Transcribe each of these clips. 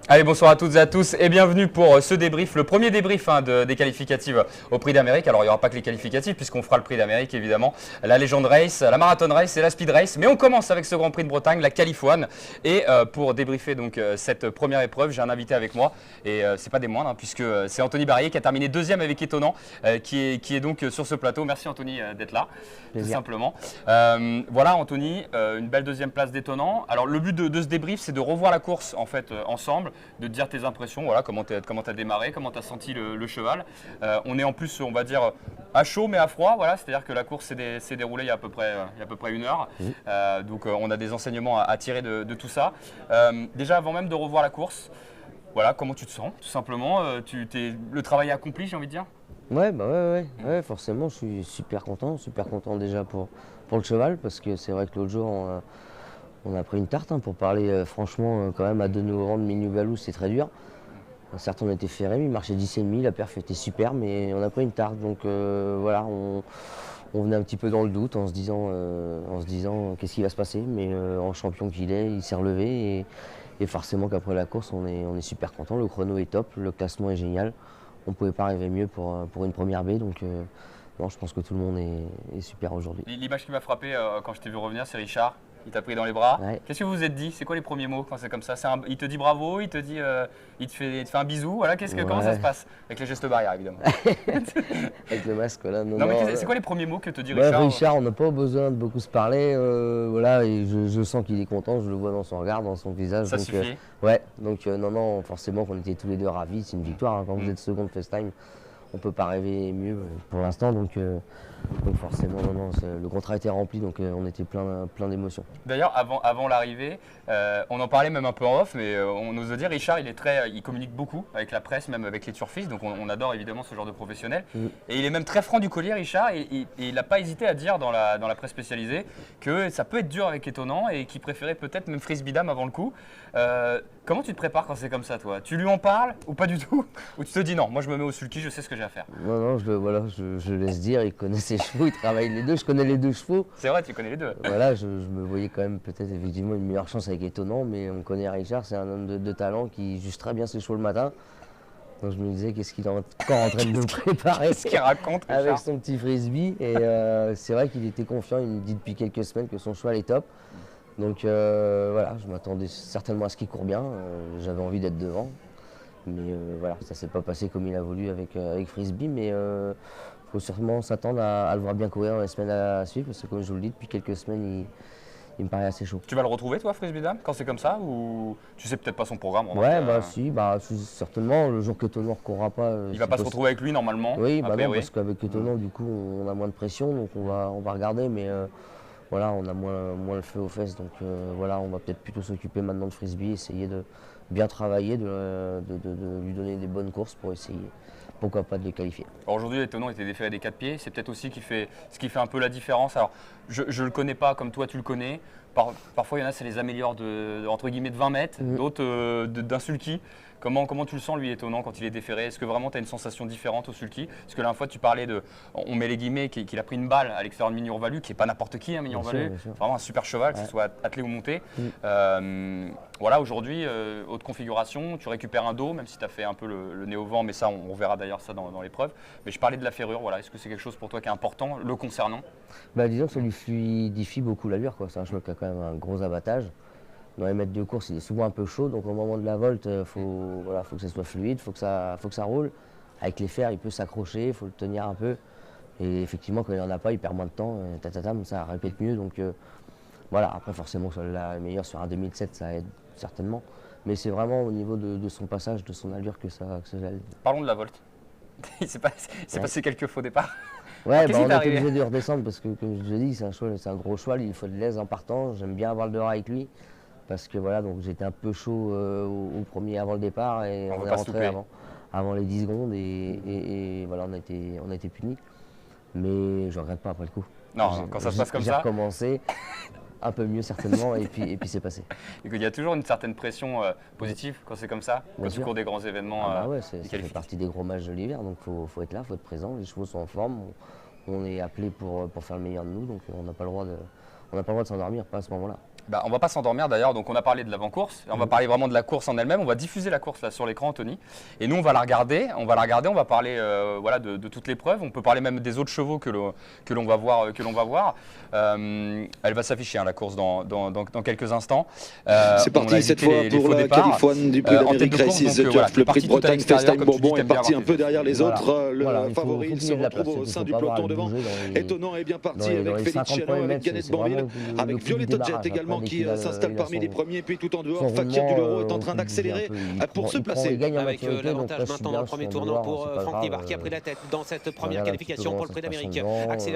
Allez, bonsoir à toutes et à tous et bienvenue pour ce débrief, le premier débrief des qualificatives au Prix d'Amérique. Alors il n'y aura pas que les qualificatives puisqu'on fera le Prix d'Amérique évidemment, la Legend Race, la Marathon Race et la Speed Race. Mais on commence avec ce Grand Prix de Bretagne, la Qualif1. Et pour débriefer donc cette première épreuve, j'ai un invité avec moi et c'est pas des moindres puisque c'est Anthony Barrier qui a terminé deuxième avec Étonnant, qui est donc sur ce plateau. Merci Anthony d'être là, Plaisir. tout simplement. Voilà Anthony, une belle deuxième place d'Étonnant. Alors le but de ce débrief, c'est de revoir la course en fait ensemble, de te dire tes impressions, voilà, comment tu as démarré, comment tu as senti le cheval. On est en plus, on va dire, à chaud mais à froid, voilà, c'est-à-dire que la course s'est déroulée il y a à peu près une heure. Donc on a des enseignements à tirer de tout ça. Déjà, avant même de revoir la course, voilà, comment tu te sens, tout simplement. Le travail est accompli, j'ai envie de dire. Ouais, forcément, je suis super content déjà pour le cheval, parce que c'est vrai que l'autre jour, on a pris une tarte, pour parler franchement, quand même, à 2 novembre, Minu Valou, c'est très dur. Certes, on était ferré, mais il marchait 10,5, la perf était super, mais on a pris une tarte, donc voilà, on venait un petit peu dans le doute en se disant qu'est-ce qui va se passer, mais en champion qu'il est, il s'est relevé, et forcément qu'après la course, on est super content, le chrono est top, le classement est génial. On ne pouvait pas rêver mieux pour une première baie, donc non, je pense que tout le monde est super aujourd'hui. L'image qui m'a frappé quand je t'ai vu revenir, c'est Richard. Il t'a pris dans les bras. Ouais. Qu'est-ce que vous vous êtes dit? C'est quoi les premiers mots quand c'est comme ça? Il te dit bravo, il te dit, il te fait un bisou. Voilà, comment ça se passe? Avec les gestes barrières, évidemment. Avec le masque, là. Non, mais c'est quoi les premiers mots que te dit Richard? Richard? On n'a pas besoin de beaucoup se parler. Voilà, et je sens qu'il est content, je le vois dans son regard, dans son visage. Ça donc, suffit. Ouais, donc non, forcément qu'on était tous les deux ravis, c'est une victoire. Quand vous êtes second de FaceTime, on ne peut pas rêver mieux pour l'instant. Donc forcément, non, le contrat était rempli, donc on était plein d'émotions. D'ailleurs, avant l'arrivée, on en parlait même un peu en off, mais on ose dire, Richard, il communique beaucoup avec la presse, même avec les turfistes, donc on adore évidemment ce genre de professionnel. Et il est même très franc du collier, Richard, et il n'a pas hésité à dire dans la presse spécialisée que ça peut être dur avec Étonnant et qu'il préférait peut-être même Frisbee Dame avant le coup. Comment tu te prépares quand c'est comme ça, toi? Tu lui en parles ou pas du tout? Ou tu te dis non, moi je me mets au sulky, je sais ce que j'ai à faire? Non, je le laisse dire, il connaît ses chevaux, il travaille les deux, je connais les deux chevaux. C'est vrai, tu connais les deux. Voilà, je me voyais quand même peut-être effectivement une meilleure chance avec Étonnant, mais on connaît Richard, c'est un homme de talent qui juge très bien ses chevaux le matin. Donc je me disais qu'est-ce qu'il est encore en train de nous préparer Qu'est-ce qu'il raconte, Richard? avec son petit frisbee. Et c'est vrai qu'il était confiant, il me dit depuis quelques semaines que son cheval est top. Donc voilà, je m'attendais certainement à ce qu'il court bien, j'avais envie d'être devant. Mais voilà, ça s'est pas passé comme il a voulu avec Frisbee, mais il faut sûrement s'attendre à le voir bien courir dans les semaines à suivre, parce que comme je vous le dis, depuis quelques semaines, il me paraît assez chaud. Tu vas le retrouver, toi, Frisbee Dame, quand c'est comme ça? Ou tu sais peut-être pas son programme? Ouais, si, certainement, le jour que Étonnant ne recourra pas. Il va pas se retrouver avec lui normalement? Oui, après, non, parce qu'avec Étonnant, du coup, on a moins de pression, donc on va regarder, mais voilà, on a moins le feu aux fesses, donc voilà, on va peut-être plutôt s'occuper maintenant de Frisbee, essayer de bien travailler, de lui donner des bonnes courses pour essayer, pourquoi pas, de les qualifier. Aujourd'hui, Étonnant était déféré des 4 pieds. C'est peut-être aussi ce qui fait un peu la différence. Alors, je ne le connais pas comme toi, tu le connais. Parfois, il y en a, ça les améliore entre guillemets de 20 mètres, d'autres d'un sulky. Comment tu le sens, lui, Étonnant, quand il est déféré? Est-ce que vraiment tu as une sensation différente au sulky? Parce que la dernière fois, tu parlais on met les guillemets, qu'il a pris une balle à l'extérieur de Mignon Valu, qui n'est pas n'importe qui, Mignon Valu. Vraiment un super cheval, que ce soit attelé ou monté. Voilà, aujourd'hui, haute configuration, tu récupères un dos, même si tu as fait un peu le nez au vent, mais ça, on verra d'ailleurs ça dans l'épreuve. Mais je parlais de la ferrure, voilà. Est-ce que c'est quelque chose pour toi qui est important, le concernant? Disons que ça lui fluidifie beaucoup l'allure, quoi. C'est un cheval qui a quand même un gros abattage. Dans les mètres de course, il est souvent un peu chaud, donc au moment de la volte, faut que ça soit fluide, faut que ça roule. Avec les fers, il peut s'accrocher, il faut le tenir un peu. Et effectivement, quand il n'y en a pas, il perd moins de temps, ça répète mieux. Donc voilà, après forcément, la meilleure sur un 2007, ça aide certainement. Mais c'est vraiment au niveau de son passage, de son allure que ça aide. Parlons de la volte. Il s'est passé quelques faux départs. Ouais, on est obligé de redescendre parce que, comme je l'ai dit, c'est un gros cheval, il faut de l'aise en partant. J'aime bien avoir le dehors avec lui. Parce que voilà, donc j'étais un peu chaud au premier avant le départ et on est rentré avant les 10 secondes et voilà, on a été punis. Mais je ne regrette pas après le coup. Non, quand ça se passe comme ça. J'ai recommencé, un peu mieux certainement, et puis c'est passé. Et qu'il y a toujours une certaine pression positive quand c'est comme ça, quand tu cours des grands événements. Ça fait partie des gros matchs de l'hiver, donc il faut être là, il faut être présent. Les chevaux sont en forme, on est appelé pour faire le meilleur de nous, donc on n'a pas le droit de s'endormir, pas à ce moment-là. Bah, on va pas s'endormir d'ailleurs, donc on a parlé de l'avant-course, on va parler vraiment de la course en elle-même, on va diffuser la course là sur l'écran, Anthony, et nous on va la regarder, on va parler voilà, de toute l'épreuve, on peut parler même des autres chevaux que l'on va voir. Elle va s'afficher la course dans quelques instants. C'est parti cette fois pour la Californie du prix d'Amérique Races Turf. Le prix de Bretagne, FaceTime Bourbon est parti un peu derrière les autres. Le favori, il se retrouve au sein du peloton devant. Étonnant et bien parti avec Félix Chenon, avec Gannett Bourville, avec Violetto Jet également qui s'installe parmi les premiers. Puis tout en dehors, Fakir du Leroux est en train d'accélérer pour se placer. Avec l'avantage maintenant dans le premier tournant pour Franck Nivard qui a pris la tête dans cette première qualification pour le prix d'Amérique.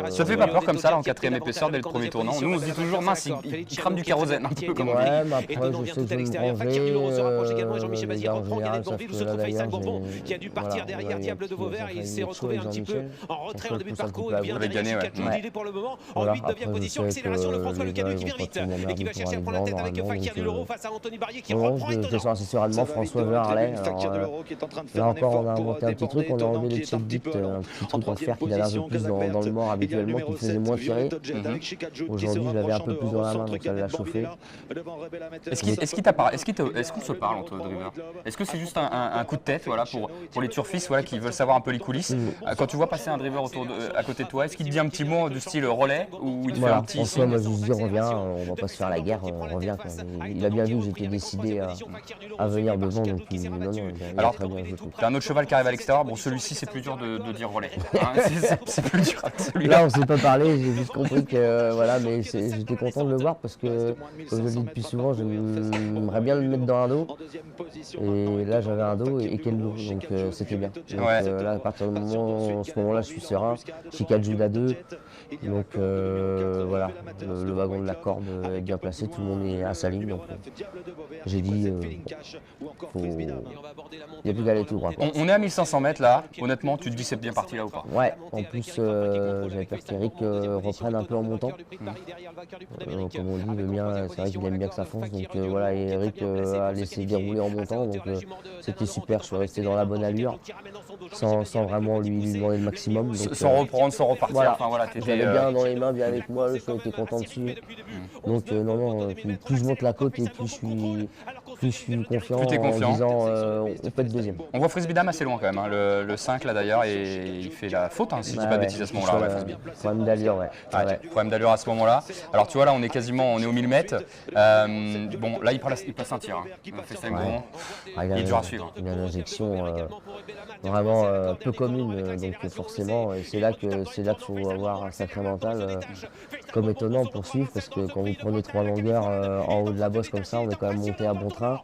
Ça fait pas peur comme ça là, en quatrième épaisseur dès le premier tournant. Nous on se dit toujours mince, il crame du kérosène un peu comme on dit. Étonnant vient tout à l'extérieur. Fakir du Leroux se rapproche également et Jean-Michel Bazir reprend Gannett Bourville ou ce FaceTime Bourbon qui a dû partir derrière Diable de Vauvert. Il s'est retrouvé un petit peu en retrait en début de parcours et bien gagné pour le moment en 8e position. Accélération de François Le Camus qui vient vite et qui va chercher à prendre la tête avec Fakir du Leroux face à Anthony Barrier qui reprend étonnant. Assez sereinement François Verlet. Là encore on a inventé un petit truc, on a enlevé les check bits, un petit truc en fer qu'il avait un peu plus dans le mort habituellement, qui faisait moins tirer. Aujourd'hui je l'avais un peu plus dans la main donc ça l'a chauffé. Est-ce qu'on se parle entre drivers? Est-ce que c'est juste un coup de tête voilà, pour les turfistes voilà, qui veulent savoir un peu les coulisses? Quand tu vois passer un driver à côté de toi, est-ce qu'il te dit un petit mot du style relais ou il te fait un petit signe? Moi je lui dis reviens, on va pas se faire la guerre, on revient. Il a bien vu que j'étais décidé à venir devant, donc non, il a très bien joué. T'as un autre cheval qui arrive à l'extérieur, bon celui-ci c'est plus dur de dire relais, hein, c'est plus dur celui-là. Là on s'est pas parlé, j'ai juste compris que voilà, mais j'étais content de le voir parce que comme je le dis depuis souvent, j'aimerais bien le mettre dans un dos et là j'avais un dos et quel dos, donc c'était bien. Donc là à partir du moment, ce moment-là je suis serein, Chicane joue à 2, donc voilà, le wagon de la corde est bien placé, tout le monde est à sa ligne, donc j'ai dit il n'y a plus qu'à aller tout droit. On est à 1500 mètres là, honnêtement tu te dis c'est bien parti là ou pas? Ouais, en plus j'avais peur qu'Eric reprenne un peu en montant. Comme on dit, le mien c'est vrai qu'il aime bien que ça fonce, donc voilà, et Eric a laissé dérouler en montant, donc c'était super, je suis resté dans la bonne allure, sans vraiment lui demander le maximum. Donc, sans reprendre, sans repartir, voilà, enfin voilà, j'avais bien dans les mains, bien avec moi, le choix était content dessus. Donc non, plus je monte la côte et plus je suis confiant en disant on peut être deuxième. On voit Frisbee-Dame assez loin quand même, hein, le 5 là d'ailleurs, et il fait la faute si je dis pas de bêtises à ce moment-là. Problème d'allure, problème d'allure à ce moment-là. Alors tu vois là on est au 1000 mètres. Bon là il passe un tir, FaceTime Bourbon, il est dur à suivre. Il y a une injection vraiment peu commune, donc forcément, et c'est là qu'il faut avoir un sacré mental comme étonnant pour suivre, parce que quand vous prenez 3 longueurs en haut de la bosse comme ça, on est quand même monté à bon train.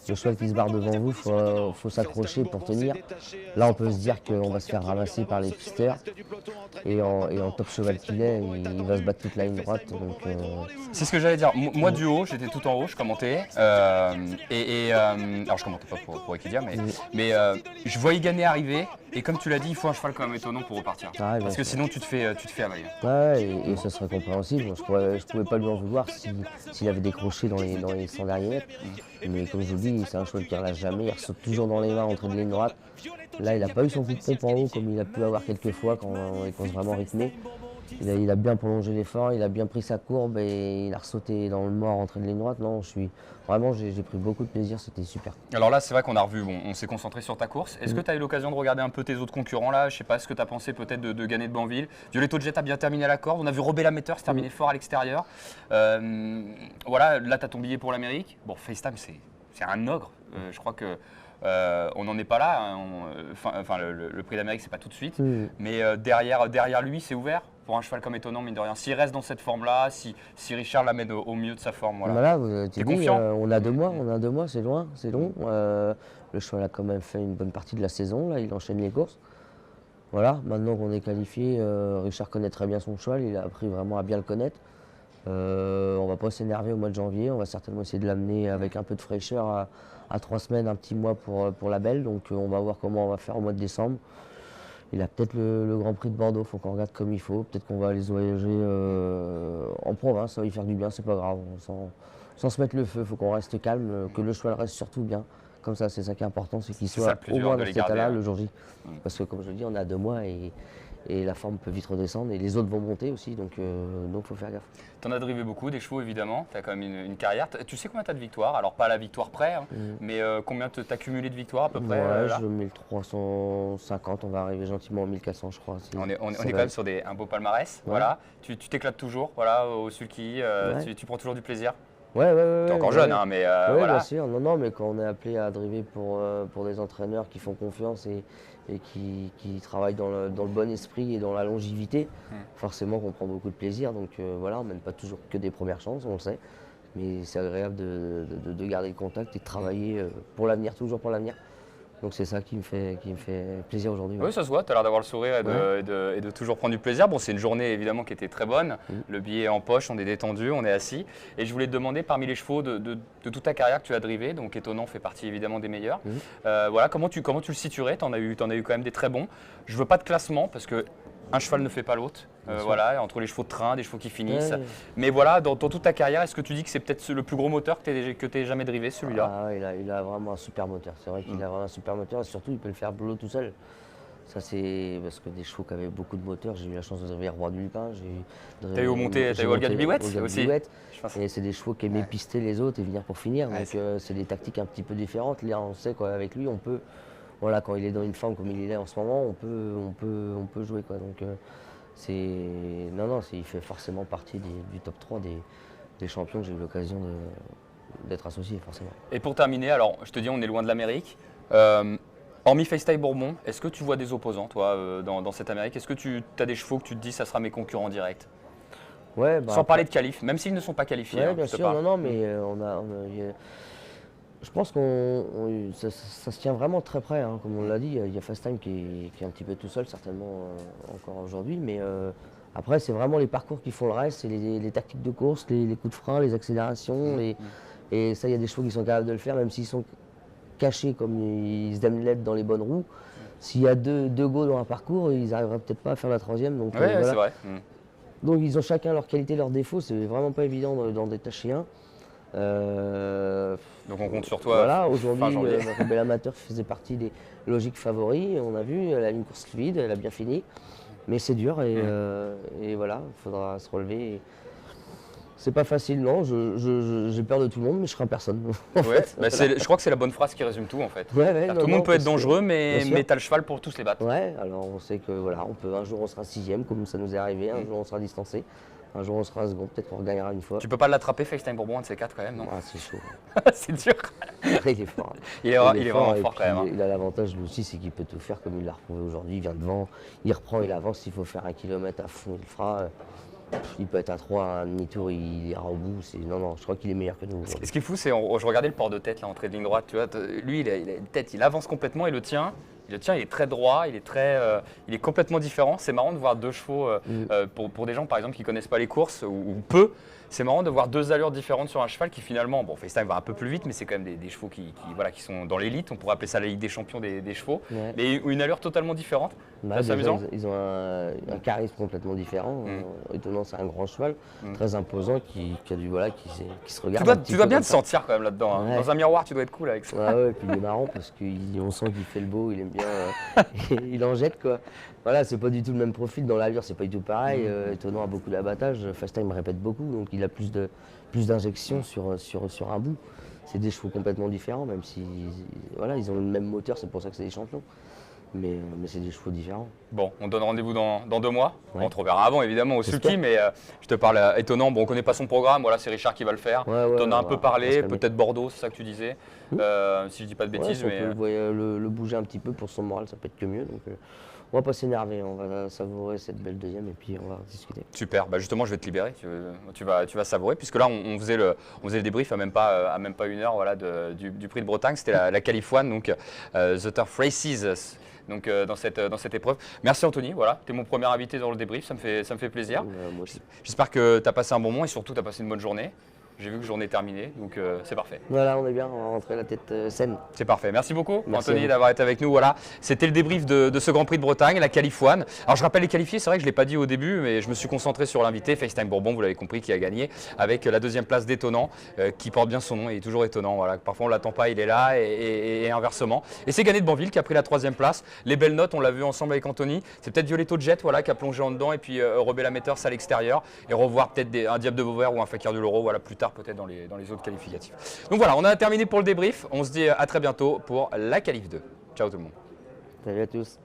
Le cheval qui se barre devant vous, faut s'accrocher pour tenir. Là, on peut se dire qu'on va se faire ramasser par les pisteurs. Et en top cheval qu'il est, il va se battre toute la ligne droite. C'est ce que j'allais dire. Moi, du haut, j'étais tout en haut, je commentais. Alors, je commentais pas pour Equidia, mais je voyais Gagné arriver. Et comme tu l'as dit, il faut un cheval quand même étonnant pour repartir. Parce que sinon, tu te fais avaler. Ouais, et ça serait compréhensible. Je pouvais pas lui en vouloir s'il avait décroché dans les 100 derniers mètres. Mais comme je vous dis, c'est un cheval qui ne relâche jamais, il ressaute toujours dans les mains entre de ligne droite. Là, il n'a pas eu son coup de pompe en haut comme il a pu avoir quelques fois quand il pense vraiment rythmé. Il a bien prolongé l'effort, il a bien pris sa courbe et il a ressauté dans le mort entre de ligne droite. Non, vraiment, j'ai pris beaucoup de plaisir, c'était super. Alors là, c'est vrai qu'on a revu, on s'est concentré sur ta course. Est-ce que tu as eu l'occasion de regarder un peu tes autres concurrents là? Je sais pas ce que tu as pensé peut-être de Gannett de Banville. Violetto Jet a bien terminé à la corde. On a vu Robé Lametteur se terminer fort à l'extérieur. Voilà, là, tu as ton billet pour l'Amérique. Bon, FaceTime, c'est un ogre. Je crois que on n'en est pas là. Enfin, le prix d'Amérique, c'est pas tout de suite. Mais derrière lui, c'est ouvert pour un cheval comme étonnant, mine de rien. S'il reste dans cette forme-là, si Richard l'amène au mieux de sa forme. Voilà. Voilà, tu dis, on a 2 mois, c'est loin, c'est long. Le cheval a quand même fait une bonne partie de la saison, là, il enchaîne les courses. Voilà, maintenant qu'on est qualifié, Richard connaît très bien son cheval, il a appris vraiment à bien le connaître. On va pas s'énerver au mois de janvier, on va certainement essayer de l'amener avec un peu de fraîcheur à 3 semaines, un petit mois pour la belle. Donc on va voir comment on va faire au mois de décembre. Il a peut-être le Grand Prix de Bordeaux, il faut qu'on regarde comme il faut. Peut-être qu'on va aller voyager en province, ça va y faire du bien, c'est pas grave. Sans se mettre le feu, il faut qu'on reste calme, que le cheval reste surtout bien. Comme ça, c'est ça qui est important, c'est qu'il soit au moins dans cet état-là le jour J. Parce que comme je dis, on a 2 mois et et la forme peut vite redescendre et les autres vont monter aussi, donc faut faire gaffe. Tu en as drivé beaucoup, des chevaux évidemment, tu as quand même une carrière. Tu sais combien tu as de victoires? Alors pas à la victoire près, hein, mais combien tu as cumulé de victoires à peu près là? Je 1350, on va arriver gentiment à 1400 je crois. On est quand même sur un beau palmarès, voilà. Tu t'éclates toujours au sulky, tu prends toujours du plaisir? Ouais. Tu es encore jeune, hein, mais voilà. Bien sûr, non, mais quand on est appelé à driver pour des entraîneurs qui font confiance et qui travaillent dans le bon esprit et dans la longévité, forcément qu'on prend beaucoup de plaisir. Donc voilà, on ne mène pas toujours que des premières chances, on le sait. Mais c'est agréable de garder le contact et de travailler pour l'avenir, toujours pour l'avenir. Donc c'est ça qui me fait plaisir aujourd'hui. Oui, ça se voit, tu as l'air d'avoir le sourire et de toujours prendre du plaisir. Bon, c'est une journée évidemment qui était très bonne. Le billet est en poche, on est détendu, on est assis. Et je voulais te demander, parmi les chevaux de toute ta carrière que tu as drivé, donc Étonnant fait partie évidemment des meilleurs. Voilà, comment tu le situerais? Tu en as eu quand même des très bons. Je veux pas de classement parce que un cheval ne fait pas l'autre. Voilà, entre les chevaux de train, des chevaux qui finissent. Mais voilà, dans toute ta carrière, est-ce que tu dis que c'est peut-être le plus gros moteur que tu aies jamais drivé, celui-là? Il a vraiment un super moteur. C'est vrai qu'il a vraiment un super moteur et surtout il peut le faire boulot tout seul. Ça c'est parce que des chevaux qui avaient beaucoup de moteurs, j'ai eu la chance de driver Roi du Lupin. T'as eu Olga de Biouette aussi. Et c'est des chevaux qui aimaient pister les autres et venir pour finir. Donc c'est des tactiques un petit peu différentes. Là on sait qu'avec lui on peut, voilà, quand il est dans une forme comme il est là en ce moment, on peut jouer quoi. Donc il fait forcément partie du top 3 des champions que j'ai eu l'occasion d'être associé forcément. Et pour terminer, alors je te dis on est loin de l'Amérique. Hormis FaceTime Bourbon, est-ce que tu vois des opposants toi dans cette Amérique? Est-ce que tu as des chevaux que tu te dis ça sera mes concurrents directs? Sans parler de qualif, même s'ils ne sont pas qualifiés. Bien sûr, mais je pense que ça se tient vraiment très près, hein, comme on l'a dit. Il y a FaceTime qui est un petit peu tout seul, certainement encore aujourd'hui. Mais après, c'est vraiment les parcours qui font le reste, c'est les tactiques de course, les coups de frein, les accélérations. Et ça, il y a des chevaux qui sont capables de le faire, même s'ils sont cachés comme ils aiment l'être dans les bonnes roues. S'il y a deux go dans un parcours, ils n'arriveraient peut-être pas à faire la troisième. Donc, voilà. C'est vrai. Donc ils ont chacun leurs qualités, leurs défauts. C'est vraiment pas évident d'en détacher un. Donc on compte sur toi. Voilà, aujourd'hui, Rebelle Amateur faisait partie des logiques favoris. On a vu, elle a une course fluide, elle a bien fini. Mais c'est dur et voilà, il faudra se relever. C'est pas facile, non. J'ai peur de tout le monde, mais je crains personne. Je crois que c'est la bonne phrase qui résume tout en fait. Tout le monde peut être dangereux, mais tu as le cheval pour tous les battre. Ouais, alors on sait que voilà, un jour on sera 6e, comme ça nous est arrivé, un jour on sera distancé. Un jour on sera second, peut-être qu'on regagnera une fois. Tu peux pas l'attraper, FaceTime Bourbon, un de ces 4 quand même, non? C'est chaud. C'est dur. Il est fort. Il est vraiment fort quand même. Il a l'avantage lui aussi, c'est qu'il peut tout faire comme il l'a reprouvé aujourd'hui. Il vient devant, il reprend, il avance. S'il faut faire 1 kilomètre à fond, il le fera. Il peut être à 3, un demi-tour, il ira au bout. Non, je crois qu'il est meilleur que nous. Ce qui est fou, c'est je regardais le port de tête, là, entrée de ligne droite. Tu vois, lui, il a une tête, il avance complètement et le tien. Il est très droit, il est complètement différent. C'est marrant de voir deux chevaux, pour des gens par exemple qui ne connaissent pas les courses ou peu, c'est marrant de voir deux allures différentes sur un cheval qui finalement, bon FaceTime va un peu plus vite, mais c'est quand même des chevaux qui sont dans l'élite, on pourrait appeler ça la Ligue des champions des chevaux, mais une allure totalement différente. C'est amusant. Ils ont un charisme complètement différent. Étonnant, c'est un grand cheval, très imposant, qui se regarde. Tu dois bien te sentir quand même là-dedans. Hein. Dans un miroir, tu dois être cool avec ça. Et puis il est marrant parce qu'on sent qu'il fait le beau, il aime bien, il en jette quoi. Voilà, c'est pas du tout le même profil dans l'allure, c'est pas du tout pareil. Étonnant a beaucoup d'abattage, FaceTime répète beaucoup, donc il a plus d'injections sur un bout. C'est des chevaux complètement différents, même si ils ont le même moteur, c'est pour ça que c'est des champions. Mais c'est des chevaux différents. Bon, on donne rendez-vous dans 2 mois. On te reverra avant évidemment au sulky, mais je te parle Étonnant. Bon, on connaît pas son programme, voilà, c'est Richard qui va le faire. T'en as un peu parlé, peut-être Bordeaux, c'est ça que tu disais, si je dis pas de bêtises. Mais on peut le bouger un petit peu pour son moral, ça peut être que mieux. Donc, on va pas s'énerver, on va savourer cette belle deuxième et puis on va discuter. Super, justement je vais te libérer, tu vas savourer, puisque là on faisait le débrief à même pas 1 heure voilà, du prix de Bretagne, c'était la Califoine, donc The Turf Races. Donc dans cette épreuve. Merci Anthony, voilà, tu es mon premier invité dans le débrief, ça me fait plaisir. Moi aussi. J'espère que tu as passé un bon moment et surtout tu as passé une bonne journée. J'ai vu que journée terminée, donc c'est parfait. Voilà, on est bien, on va rentrer la tête saine. C'est parfait. Merci beaucoup, Anthony, d'avoir été avec nous. Voilà, c'était le débrief de ce Grand Prix de Bretagne, la Qualif 1. Alors je rappelle les qualifiés, c'est vrai que je ne l'ai pas dit au début, mais je me suis concentré sur l'invité, FaceTime Bourbon, vous l'avez compris, qui a gagné avec la deuxième place d'Étonnant, qui porte bien son nom, il est toujours étonnant. Voilà. Parfois on ne l'attend pas, il est là, et inversement. Et c'est Gagné de Banville qui a pris la troisième place. Les belles notes, on l'a vu ensemble avec Anthony. C'est peut-être Violetto Jet voilà, qui a plongé en dedans, et puis Rebella Meters à l'extérieur, et revoir peut-être un Diable de Vauvert ou un Fakir du Loro, voilà, plus tard peut-être dans les autres qualificatifs. Donc voilà, on a terminé pour le débrief. On se dit à très bientôt pour la Qualif 2. Ciao tout le monde. Salut à tous.